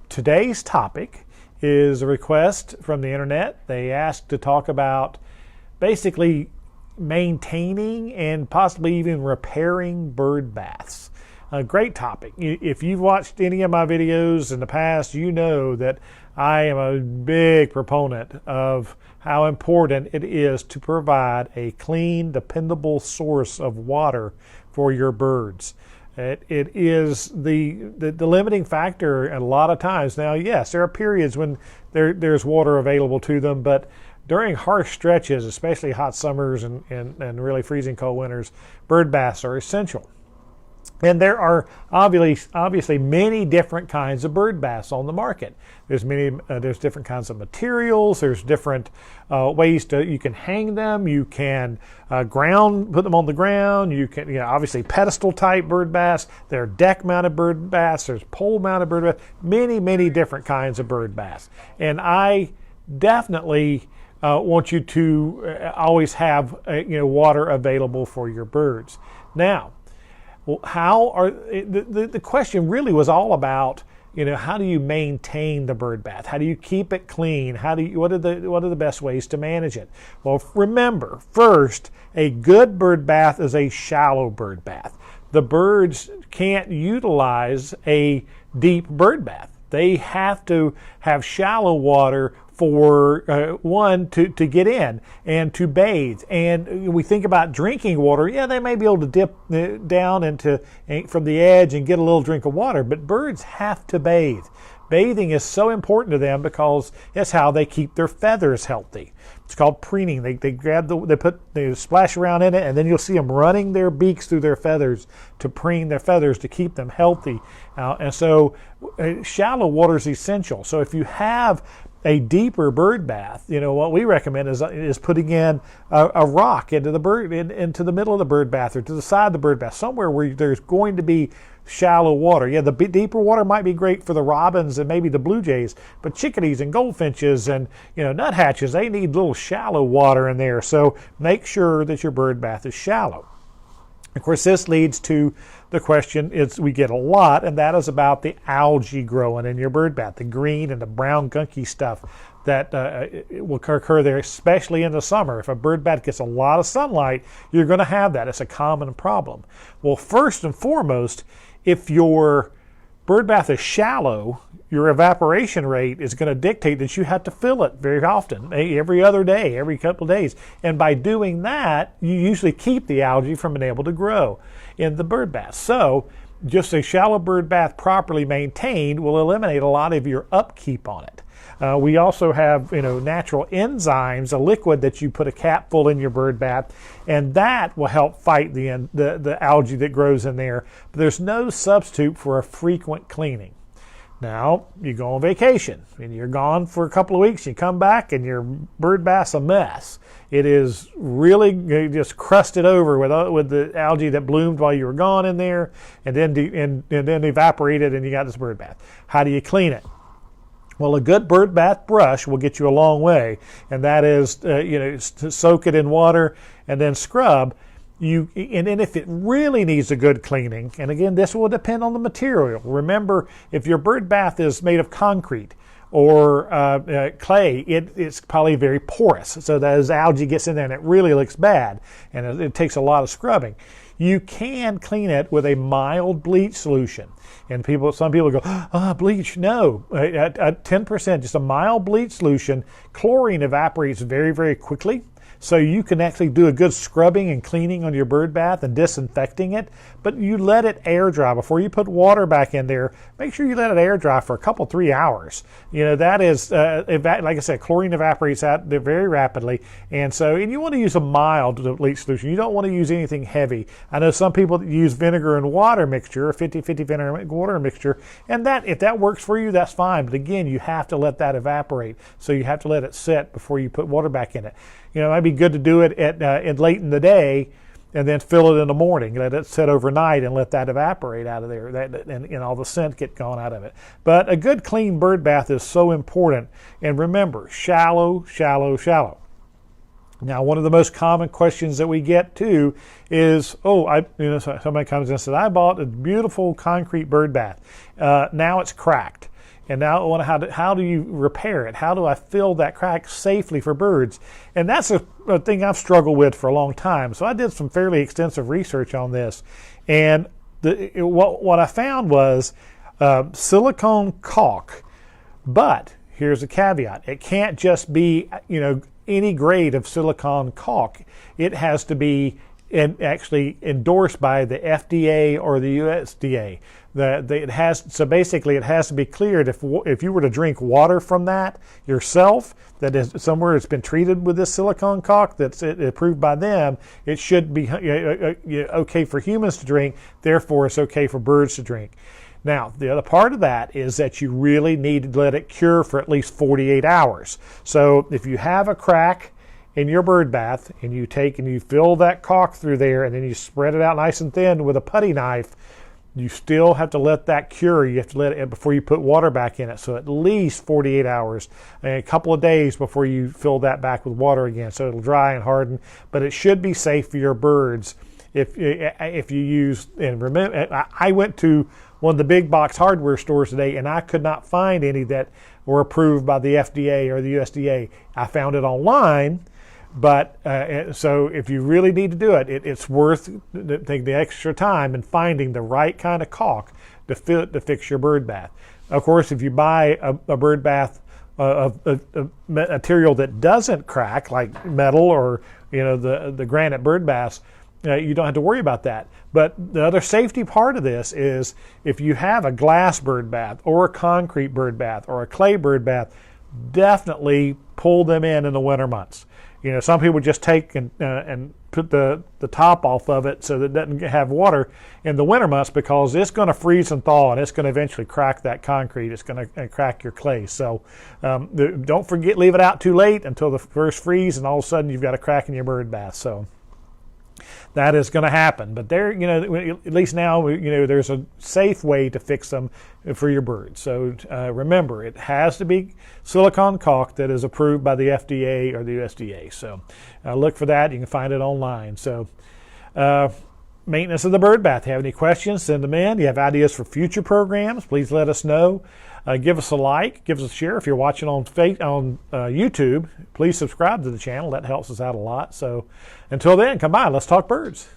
Today's topic is a request from the internet. They asked to talk about basically maintaining and possibly even repairing bird baths. A great topic. If you've watched any of my videos in the past, you know that I am a big proponent of how important it is to provide a clean, dependable source of water for your birds. It is the limiting factor a lot of times. Now, yes, there are periods when there's water available to them, but during harsh stretches, especially hot summers and really freezing cold winters, bird baths are essential. And there are obviously many different kinds of bird baths on the market. There's different kinds of materials. There's different ways you can hang them. You can put them on the ground. You can, obviously pedestal type bird baths. There are deck mounted bird baths. There's pole mounted bird baths. Many different kinds of bird baths. And I definitely want you to always have water available for your birds. Now, the question really was all about, how do you maintain the bird bath? How do you keep it clean? What are the best ways to manage it? Well, remember, first, a good bird bath is a shallow bird bath. The birds can't utilize a deep bird bath. They have to have shallow water for to get in and to bathe. And we think about drinking water. Yeah, they may be able to dip down from the edge and get a little drink of water, but birds have to bathe. Bathing is so important to them because it's how they keep their feathers healthy. It's called preening. They splash around in it, and then you'll see them running their beaks through their feathers to preen their feathers to keep them healthy. And so shallow water is essential. So if you have a deeper bird bath, what we recommend is putting in a rock into the middle of the bird bath or to the side of the bird bath, somewhere where there's going to be shallow water. Yeah, the deeper water might be great for the robins and maybe the blue jays, but chickadees and goldfinches and nuthatches, they need little shallow water in there. So make sure that your bird bath is shallow. Of course, this leads to the question we get a lot, and that is about the algae growing in your bird bath, the green and the brown gunky stuff that will occur there, especially in the summer. If a bird bath gets a lot of sunlight, you're going to have that. It's a common problem. Well, first and foremost, if your bird bath is shallow, your evaporation rate is going to dictate that you have to fill it very often, every other day, every couple of days. And by doing that, you usually keep the algae from being able to grow in the bird bath. So just a shallow bird bath properly maintained will eliminate a lot of your upkeep on it. We also have natural enzymes, a liquid that you put a capful in your bird bath, and that will help fight the algae that grows in there. But there's no substitute for a frequent cleaning. Now, you go on vacation, and you're gone for a couple of weeks, you come back, and your bird bath's a mess. It is really just crusted over with the algae that bloomed while you were gone in there, and then evaporated, and you got this bird bath. How do you clean it? Well, a good bird bath brush will get you a long way, and that is, to soak it in water and then scrub. And then if it really needs a good cleaning, and again, this will depend on the material. Remember, if your bird bath is made of concrete or clay, it's probably very porous. So that as algae gets in there and it really looks bad, and it takes a lot of scrubbing. You can clean it with a mild bleach solution. And some people go, bleach. No, at 10%, just a mild bleach solution, chlorine evaporates very, very quickly. So you can actually do a good scrubbing and cleaning on your bird bath and disinfecting it, but you let it air dry before you put water back in there. Make sure you let it air dry for a couple, 3 hours. That is, like I said, chlorine evaporates out very rapidly, and you want to use a mild bleach solution. You don't want to use anything heavy. I know some people use vinegar and water mixture, a 50-50 vinegar and water mixture, and if that works for you, that's fine. But again, you have to let that evaporate, so you have to let it set before you put water back in it. It might be good to do it at late in the day and then fill it in the morning. Let it sit overnight and let that evaporate out of there and all the scent get gone out of it. But a good clean bird bath is so important. And remember, shallow, shallow, shallow. Now, one of the most common questions that we get too is, somebody comes in and says, I bought a beautiful concrete bird bath. Now it's cracked. And now how do you repair it? How do I fill that crack safely for birds? And that's a thing I've struggled with for a long time. So I did some fairly extensive research on this. And what I found was silicone caulk. But here's a caveat. It can't just be, any grade of silicone caulk. It has to be actually endorsed by the FDA or the USDA. So basically, it has to be cleared. If you were to drink water from that yourself, that is somewhere it's been treated with this silicone caulk that's approved by them, it should be okay for humans to drink. Therefore, it's okay for birds to drink. Now, the other part of that is that you really need to let it cure for at least 48 hours. So if you have a crack in your bird bath and you take and you fill that caulk through there and then you spread it out nice and thin with a putty knife, you still have to let that cure. You have to let it before you put water back in it. So at least 48 hours, a couple of days before you fill that back with water again. So it'll dry and harden, but it should be safe for your birds if you use. And remember, I went to one of the big box hardware stores today, and I could not find any that were approved by the FDA or the USDA. I found it online, but so if you really need to do it, it's worth taking the extra time and finding the right kind of caulk to fix your bird bath. Of course, if you buy a bird bath of material that doesn't crack, like metal or the granite bird baths, you don't have to worry about that. But the other safety part of this is if you have a glass bird bath or a concrete bird bath or a clay bird bath, definitely pull them in the winter months. Some people just take and put the top off of it so that it doesn't have water in the winter months, because it's going to freeze and thaw and it's going to eventually crack that concrete. It's going to crack your clay. So don't forget, leave it out too late until the first freeze, and all of a sudden you've got a crack in your bird bath. So that is going to happen. But there, at least now, there's a safe way to fix them for your birds. So remember, it has to be silicone caulk that is approved by the FDA or the USDA. So look for that. You can find it online. So maintenance of the bird bath. If you have any questions, send them in. You have ideas for future programs, please let us know. Give us a like, give us a share. If you're watching on YouTube, please subscribe to the channel. That helps us out a lot. So until then, come by, let's talk birds.